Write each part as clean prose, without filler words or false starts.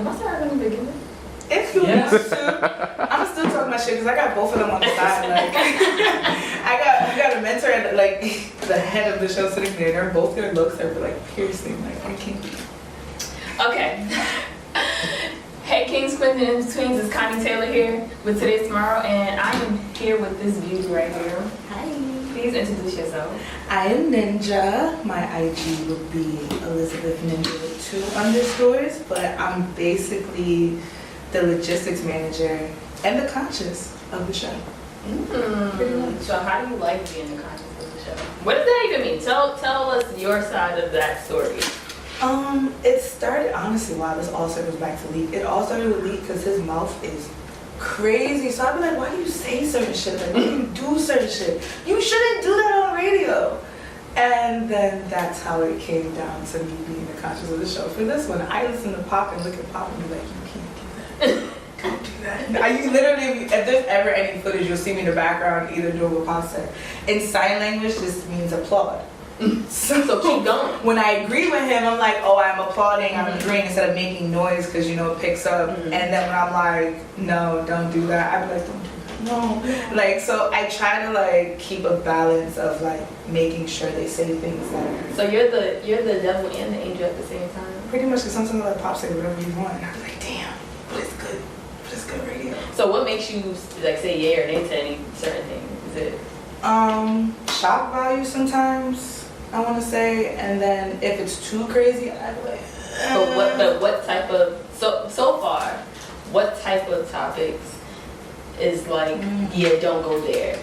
Am I starting in the beginning? If you want to, I'm still talking my shit because I got both of them on the side. Like, I got a mentor and like the head of the show sitting there. They're both their looks are like piercing. Like I can't. Okay. Hey, Kings, Queens, and In-Betweens, it's Connie Taylor here with Today's Tomorrow, and I am here with this beauty right here. Hi. Please introduce yourself. I am Ninja. My IG would be Elizabeth Ninja with 2 underscores, but I'm basically the logistics manager and the conscious of the show. Pretty much. So how do you like being the conscious of the show? What does that even mean? Tell us your side of that story. It started, honestly, wow, this all circles back to Leek. It all started with Leek because his mouth is crazy. So I'd be like, why do you say certain shit? Like, why do you do certain shit? You shouldn't do that on radio. And then that's how it came down to me being the conscious of the show. For this one, I listen to Pop and look at Pop and be like, you can't do that. Don't do that. You literally, if there's ever any footage, you'll see me in the background either doing what Pop said. In sign language, this means applaud. So keep going. When I agree with him, I'm like, oh, I'm applauding, I'm agreeing instead of making noise because you know it picks up. And then when I'm like, no, don't do that, I'd be like, don't do that, no. Like, so I try to like keep a balance of like making sure they say things that are. So you're the devil and the angel at the same time. Pretty much, because sometimes I let Pop say whatever you want, and I'm like, damn, but it's good, radio. So what makes you like say yeah or nay to any certain thing? Is it? Shock value sometimes. I want to say, and then if it's too crazy, I'd be like. But what type of so far, what type of topics is like yeah, don't go there?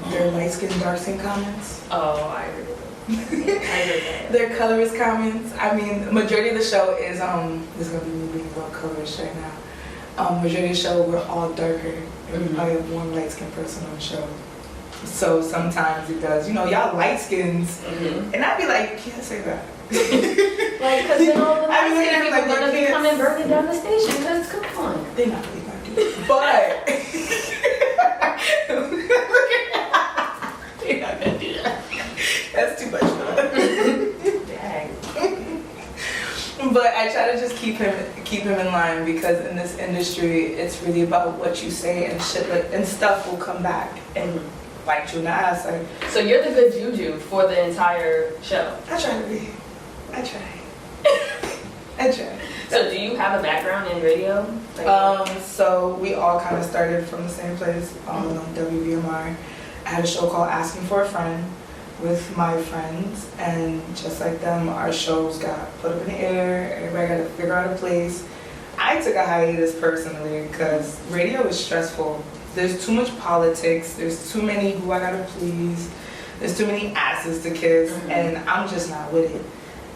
Their light skin, dark skin comments. Oh, I agree with them. I agree with that. Their colorist comments. I mean, the majority of the show is this is gonna be me being about colorist right now. Majority of the show we're all darker, and we probably have one light skinned person on the show. So sometimes it does, you know, y'all light skins, and I'd be like, you can't say that. Like, because then all the light skin people are gonna be coming burning down the station. Because come on, they're not really gonna do it. But they're not gonna do that. That's too much for them. But I try to just keep him in line because in this industry, it's really about what you say and shit, like, and stuff will come back and bite you in the ass. Like, so you're the good juju for the entire show. I try to be. I try. So do you have a background in radio? Like, so we all kind of started from the same place on WVMR. I had a show called Asking for a Friend with my friends, and just like them, our shows got put up in the air. Everybody got to figure out a place. I took a hiatus personally because radio is stressful. There's too much politics. There's too many who I gotta please. There's too many asses to kiss, and I'm just not with it.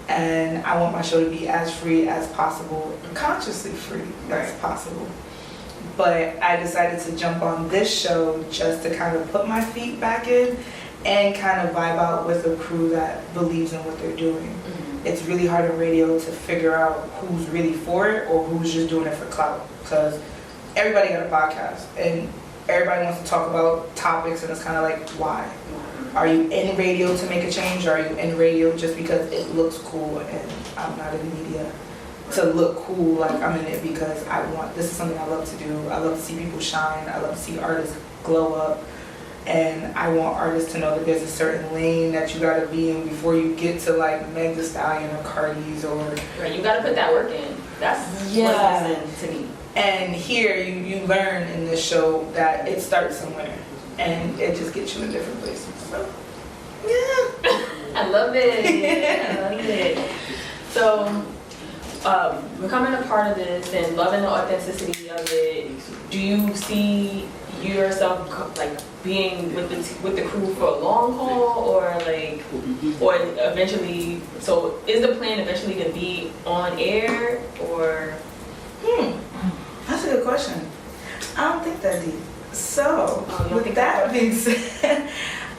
And I want my show to be as free as possible, consciously free as possible. But I decided to jump on this show just to kind of put my feet back in and kind of vibe out with a crew that believes in what they're doing. It's really hard in radio to figure out who's really for it or who's just doing it for clout, because everybody got a podcast and everybody wants to talk about topics, and it's kind of like, why? Are you in radio to make a change, or are you in radio just because it looks cool? And I'm not in media to look cool. Like, I'm in it because this is something I love to do. I love to see people shine. I love to see artists glow up. And I want artists to know that there's a certain lane that you gotta be in before you get to like Meg Thee Stallion or Cardi's or. Right, you gotta put that work in. That's yeah. what it to me. And here you learn in this show that it starts somewhere, and it just gets you in different places. So yeah, I love it. I love it. So, becoming a part of this and loving the authenticity of it, do you see yourself like being with the crew for a long haul, or eventually? So, is the plan eventually to be on air, or? That's a good question. I don't think that deep. So, with that being said,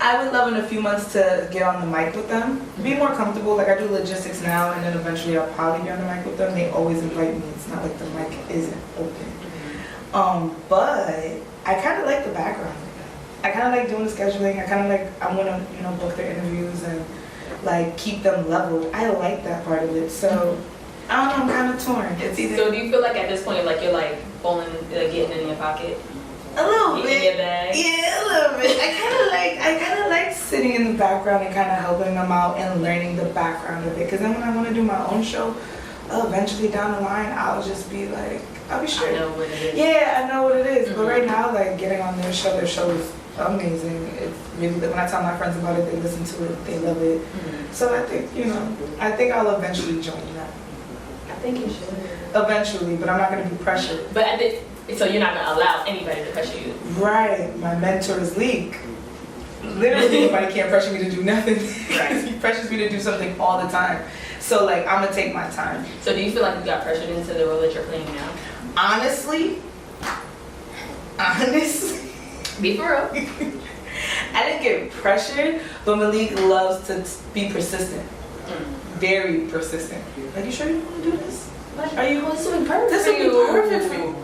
I would love in a few months to get on the mic with them, be more comfortable. Like, I do logistics now, and then eventually I'll probably be on the mic with them. They always invite me. It's not like the mic isn't open. But I kind of like the background. I kind of like doing the scheduling. I want to, book their interviews and like keep them leveled. I like that part of it. So I don't know, I'm kind of torn. It's either So do you feel like at this point, like you're like falling, getting in your pocket? a little In bit. your bag? Yeah, a little bit. I kind of like sitting in the background and kind of helping them out and learning the background of it. Because then when I want to do my own show, eventually down the line, I'll just be like, I'll be sure. I know what it is. Yeah, I know what it is. But right now, like getting on their show is amazing. It's really good. When I tell my friends about it, they listen to it, they love it. So I think, I think I'll eventually join that. I think you should. Eventually, but I'm not going to be pressured. But so you're not gonna allow anybody to pressure you. Right, my mentor is Leak. Literally, nobody can't pressure me to do nothing. Right. He pressures me to do something all the time. So like, I'm gonna take my time. So do you feel like you got pressured into the role that you're playing now? Honestly, Be for real. I didn't get pressured, but Malik loves to be persistent. Very persistent. Like, you sure you want to do this? Are you? This will be perfect. This will be perfect for you.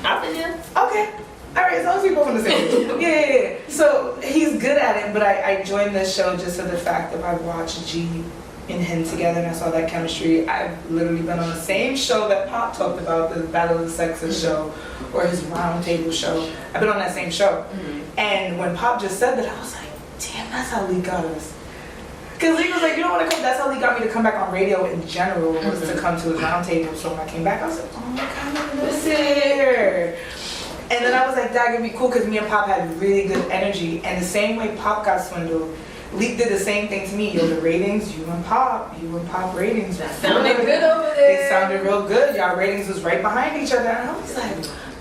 I've been there. Okay. All right, as long as we both on the same page. Yeah. So he's good at it, but I joined this show just for the fact that I watched G and him together and I saw that chemistry. I've literally been on the same show that Pop talked about, the Battle of the Sexes show, or his Round Table show. I've been on that same show. And when Pop just said that, I was like, damn, that's how Lee got us. Because Lee was like, you don't want to come, that's how Lee got me to come back on radio in general, was to come to his Round Table. So when I came back, I was like, oh my God, this is here. And then I was like, that would be cool because me and Pop had really good energy. And the same way Pop got swindled, Leak did the same thing to me. Yo, the ratings, you and Pop ratings. That sounded good over there. They sounded real good. Y'all ratings was right behind each other. And I was like,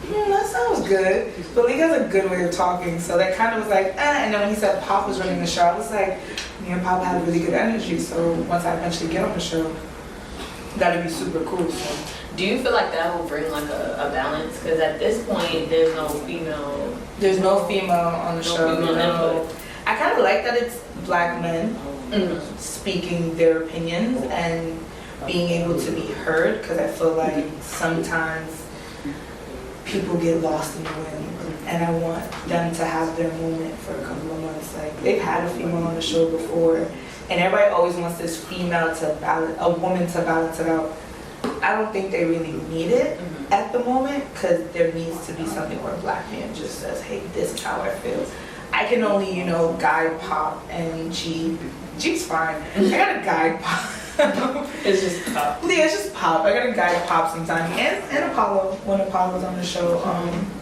that sounds good. But Leak has a good way of talking. So that kind of was like, And then when he said Pop was running the show, I was like, me and Pop had really good energy. So once I eventually get on the show, that'd be super cool. So. Do you feel like that will bring like a balance? Because at this point, there's no female. There's no female on the show. Female input. I kind of like that it's black men speaking their opinions and being able to be heard, because I feel like sometimes people get lost in the wind, and I want them to have their moment for a couple of months. Like, they've had a female on the show before, and everybody always wants this female to balance, a woman to balance it out. I don't think they really need it at the moment, because there needs to be something where a black man just says, hey, this is how I feel. I can only, guide Pop and G. G's fine. I gotta guide Pop. It's just Pop. Yeah, it's just Pop. I gotta guide Pop sometimes. And Apollo, when Apollo's on the show.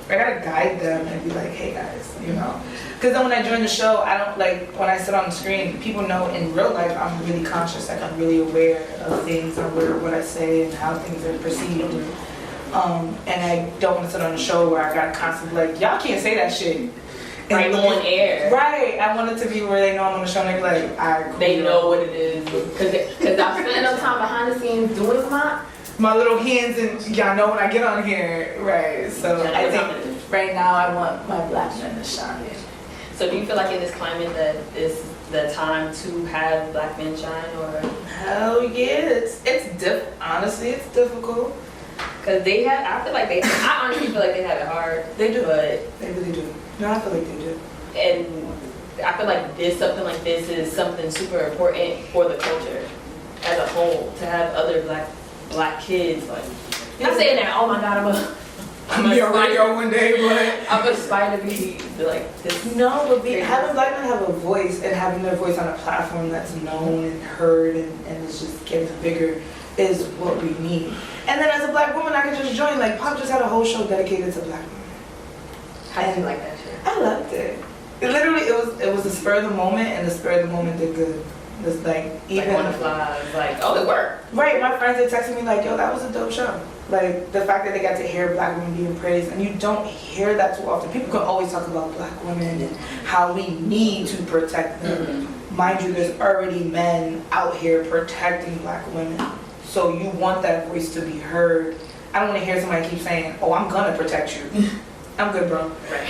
I gotta guide them and be like, hey guys, Because then when I join the show, I don't, when I sit on the screen, people know in real life I'm really conscious. Like, I'm really aware of things. I'm aware of what I say and how things are perceived. And I don't want to sit on a show where I gotta constantly y'all can't say that shit. Right on air. Right. I want it to be where they know I'm on the show and they be like, all right, cool. They know what it is. Because I'm spending enough time behind the scenes doing my little hands, and y'all know when I get on here. Right. So I think right now I want my black men to shine. So do you feel like in this climate that is the time to have black men shine, or? Hell yeah. Honestly, it's difficult. Because I honestly feel like they have it hard. They do. But they really do. No, I feel like they do. And I feel like something like this is something super important for the culture as a whole, to have other black kids. Like, not saying that, oh my God, I'm be on radio one day, but I'm aspiring to be like this. No, but having black men have a voice and having their voice on a platform that's known and heard and is just getting bigger is what we need. And then as a black woman, I can just join. Like, Pop just had a whole show dedicated to black women. How did you like that shit? I loved it. It was the spur of the moment, and the spur of the moment did good. It was even on the fly, it worked. Right, my friends had texted me yo, that was a dope show. Like, the fact that they got to hear black women being praised, and you don't hear that too often. People can always talk about black women and how we need to protect them. Mind you, there's already men out here protecting black women. So you want that voice to be heard. I don't want to hear somebody keep saying, oh, I'm gonna protect you. I'm good, bro. Right.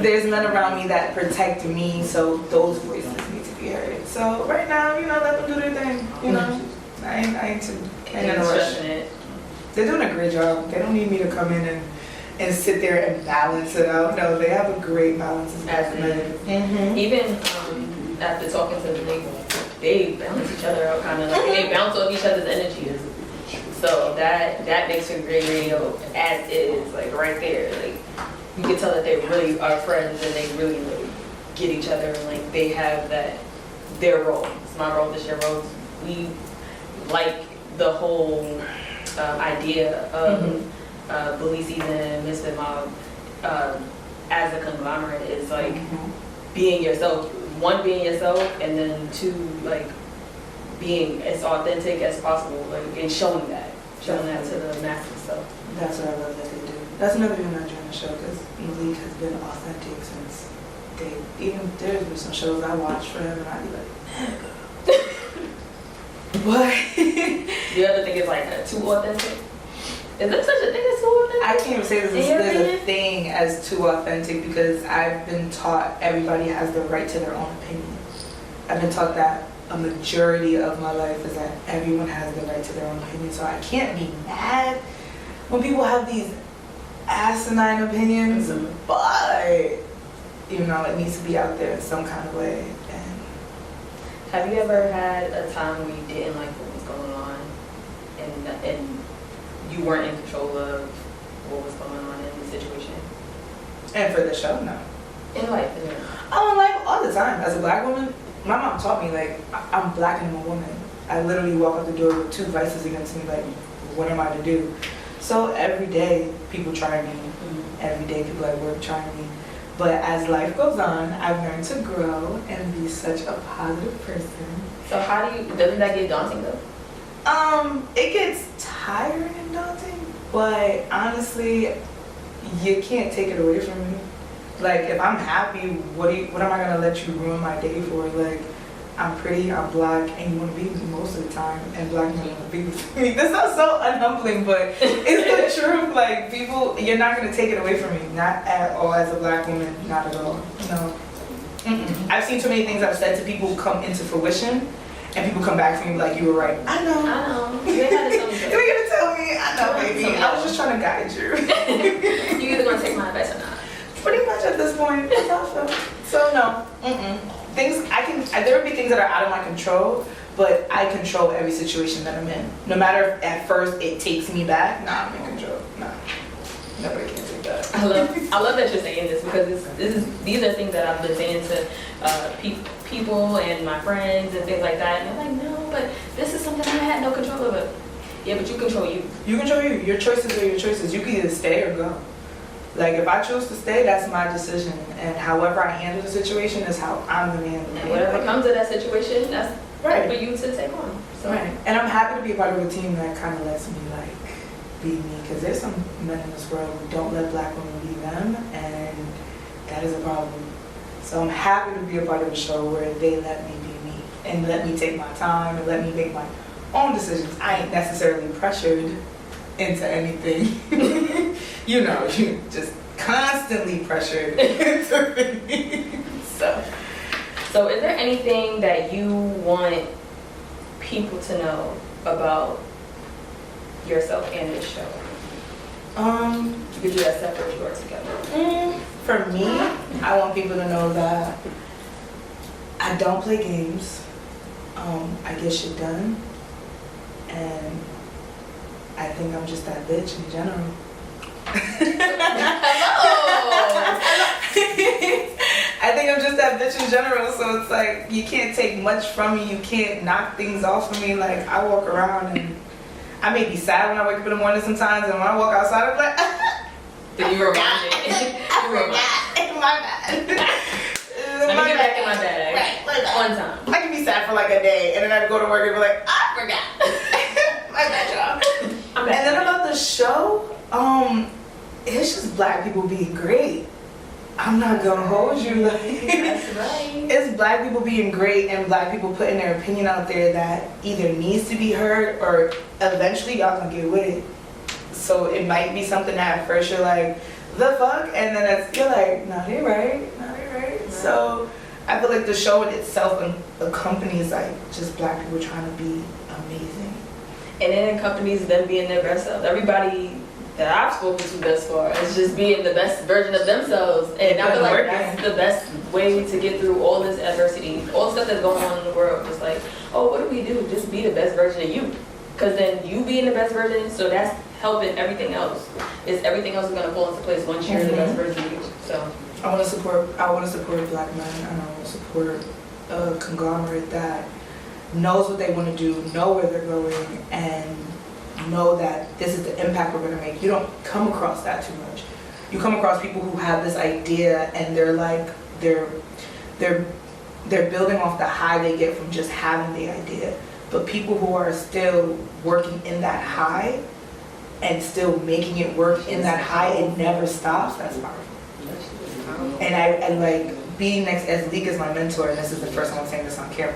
There's men around me that protect me, so those voices need to be heard. So right now, let them do their thing. I ain't in a rush. They're doing a great job. They don't need me to come in and sit there and balance it out. No, they have a great balance as men. Even after talking to the neighbor, they balance each other out kind of. Like, they bounce off each other's energy. So that makes for great radio as is, like right there. Like you can tell that they really are friends and they really get each other and like they have their role. It's my role, this your role. We like the whole idea of Bully Season, Misfit Mob as a conglomerate is like being yourself. One, being yourself, and then two, like being as authentic as possible, like and showing that to the masses. So that's what I love that they do. That's another thing I trying to show because Malik has been authentic since day. Even there's been some shows I watch for him and I'd be like, what? The other thing is like too authentic. Is there such a thing as too authentic? I can't even say there's a thing as too authentic because I've been taught everybody has the right to their own opinion. I've been taught that a majority of my life is that everyone has the right to their own opinion. So I can't be mad when people have these asinine opinions, but you know, it needs to be out there in some kind of way. And have you ever had a time where you didn't like what was going on and you weren't in control of what was going on in the situation? And for the show, no. In life, in life, all the time. As a black woman, my mom taught me, like, I'm black and I'm a woman. I literally walk out the door with 2 vices against me, like, what am I to do? So every day, people try me. Every day, people at work try me. But as life goes on, I've learned to grow and be such a positive person. So doesn't that get daunting though? It gets tiring and daunting, but honestly, you can't take it away from me. Like, if I'm happy, what am I gonna let you ruin my day for? Like, I'm pretty, I'm black, and you wanna be with me most of the time, and black men wanna be with me. This sounds so unhumbling, but it's the truth. Like, people, you're not gonna take it away from me. Not at all as a black woman, not at all. No. I've seen too many things I've said to people come into fruition, and people come back to me like, you were right. I know. You ain't had to tell me. You ain't gonna tell me. I know, baby. I was just trying to guide you. You either gonna take my advice or not. Pretty much at this point. That's how I feel. So no. Things there would be things that are out of my control, but I control every situation that I'm in. No matter if at first it takes me back. Nah, I'm in control. Nah. Nobody can take that. I love that you're saying this because these are things that I've been saying to people and my friends and things like that, and they're like, no, but this is something I had no control over. Yeah, but you control you. You control you. Your choices are your choices. You can either stay or go. Like, if I choose to stay, that's my decision, and however I handle the situation is how I'm gonna handle it. And whatever comes of that situation, that's right for you to take on. So. Right. And I'm happy to be a part of a team that kind of lets me like be me, because there's some men in this world who don't let black women be them, and that is a problem. So I'm happy to be a part of a show where they let me be me and let me take my time and let me make my own decisions. I ain't necessarily pressured into anything. You know, you just constantly pressured into things. So is there anything that you want people to know about yourself and this show? You could do that separate or together. For me, I want people to know that I don't play games. I get shit done. And I think I'm just that bitch in general. Hello! I think I'm just that bitch in general, so it's like, you can't take much from me, you can't knock things off of me. Like, I walk around and I may be sad when I wake up in the morning sometimes, and when I walk outside, I'm like, Then you forgot. I forgot. My bad. Let me get back in my bag. Right, one time. I can be sad for like a day, and then I go to work and be like, I forgot. My bad, y'all. And then about the show, it's just black people being great. I'm not gonna hold you. Like, that's right. It's black people being great and black people putting their opinion out there that either needs to be heard or eventually y'all gonna get with it. So it might be something that at first you're like, the fuck? And then you're like, no, they're right. So I feel like the show in itself accompanies like just black people trying to be amazing. And then it accompanies them being their best self. Everybody that I've spoken to thus far is just being the best version of themselves. And I feel like that's the best way to get through all this adversity, all the stuff that's going on in the world. Just like oh, what do we do? Just be the best version of you. Because then you being the best version, so that's helping everything else. Everything else is going to fall into place once you're the best version of you. So I want to support Black men, and I want to support a conglomerate that knows what they want to do, know where they're going, and know that this is the impact we're going to make. You don't come across that too much. You come across people who have this idea, and they're building off the high they get from just having the idea. But people who are still working in that high and still making it work in that high, it never stops. That's powerful. And I like being next as Leek is my mentor, and this is the first time I'm saying this on camera.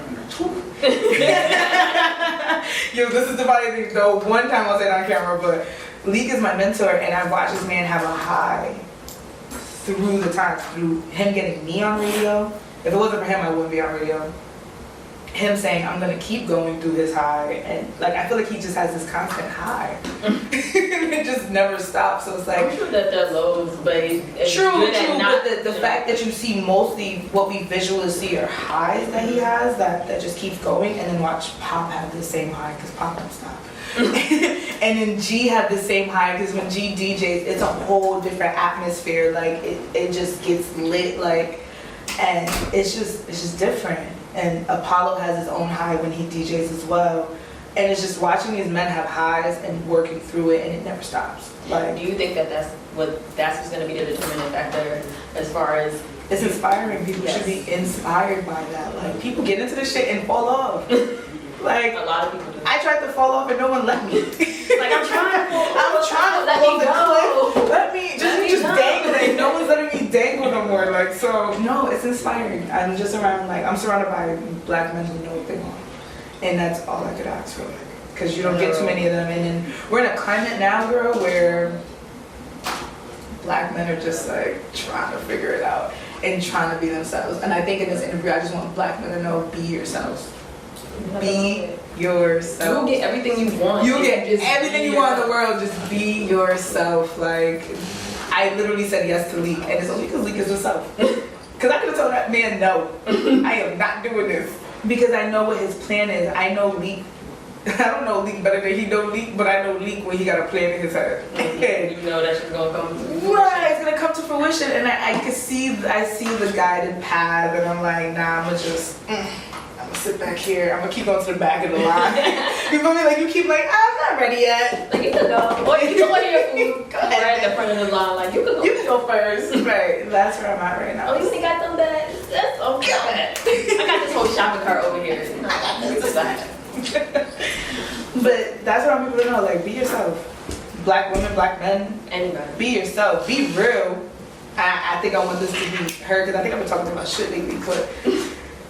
Yo, this is the funny thing. Though one time I'll say it on camera, but Leek is my mentor, and I've watched this man have a high through the times, through him getting me on radio. If it wasn't for him, I wouldn't be on radio. Him saying, I'm gonna keep going through his high, and like I feel like he just has this constant high. It just never stops. So it's like I'm sure that they're lows, but it's true, good at not, but the fact that you see mostly what we visually see are highs that he has that just keeps going, and then watch Pop have the same high because Pop don't stop. And then G have the same high because when G DJs, it's a whole different atmosphere. Like it just gets lit, like, and it's just different. And Apollo has his own high when he DJs as well. And it's just watching these men have highs and working through it, and it never stops. Like, do you think that that's what's going to be the determining factor as far as it's inspiring? People should be inspired by that. Like, people get into this shit and fall off. Like, a lot of people do. I tried to fall off and no one let me. Like, I'm trying to fall to fall off the cliff. Let me just dangling. No one's letting me dangle no more. Like, so no, it's inspiring. I'm just around, like, I'm surrounded by Black men who know what they want, and that's all I could ask for. Because you don't get too many of them, and then we're in a climate now, girl, where Black men are just like trying to figure it out and trying to be themselves. And I think in this interview, I just want Black men to know, be yourselves. Be yourself. You'll get everything you want. You get everything you want in the world. Just be yourself. Like, I literally said yes to Leek, and it's only because Leek is herself. Because I could have told that man no. I am not doing this. Because I know what his plan is. I know Leek. I don't know Leek better than he know Leek, but I know Leek when he got a plan in his head. You know that shit's gonna come to fruition. Right, it's gonna come to fruition, and I see the guided path, and I'm like, nah, I'm gonna just. I'm gonna sit back here. I'm gonna keep going to the back of the line. You feel me? Like, you keep like, I'm not ready yet. Like, you can go. Or you can order your food right at the front of the line. Like, you can go. You can go first. Right. That's where I'm at right now. Oh, you think I done that? That's okay. I got this whole shopping cart over here. I got this aside. But that's what I want people to know. Like, be yourself. Black women, Black men. Anybody. Be yourself. Be real. I think I want this to be heard because I think I've been talking about shit lately, but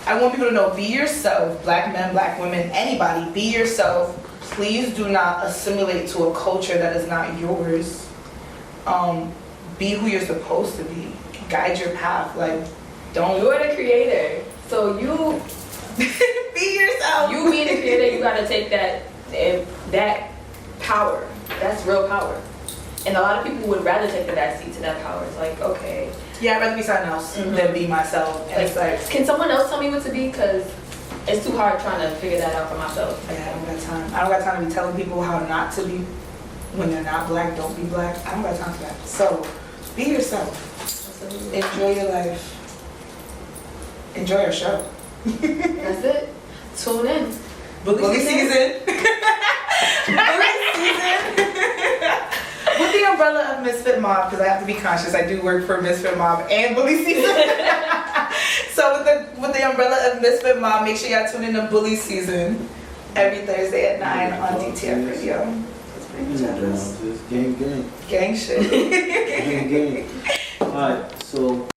I want people to know, be yourself. Black men, Black women, anybody, be yourself. Please do not assimilate to a culture that is not yours. Be who you're supposed to be. Guide your path. Like, don't. You're the creator. So you be yourself. You being the creator, you gotta take that power. That's real power. And a lot of people would rather take the back seat to that power. It's like, okay. Yeah, I'd rather be something else than be myself. And like, it's like, can someone else tell me what to be? Because it's too hard trying to figure that out for myself. Yeah, I don't got time. I don't got time to be telling people how not to be when they're not Black. Don't be Black. I don't got time for that. So, be yourself. Absolutely. Enjoy your life. Enjoy your show. That's it. Tune in. Bully season. Bully season. With the umbrella of Misfit Mob, because I have to be conscious, I do work for Misfit Mob and Bully Season. So with the umbrella of Misfit Mob, make sure y'all tune in to Bully Season every Thursday at 9 on DTF Radio. That's pretty much it. Just gang. Gang shit. Gang. Alright, so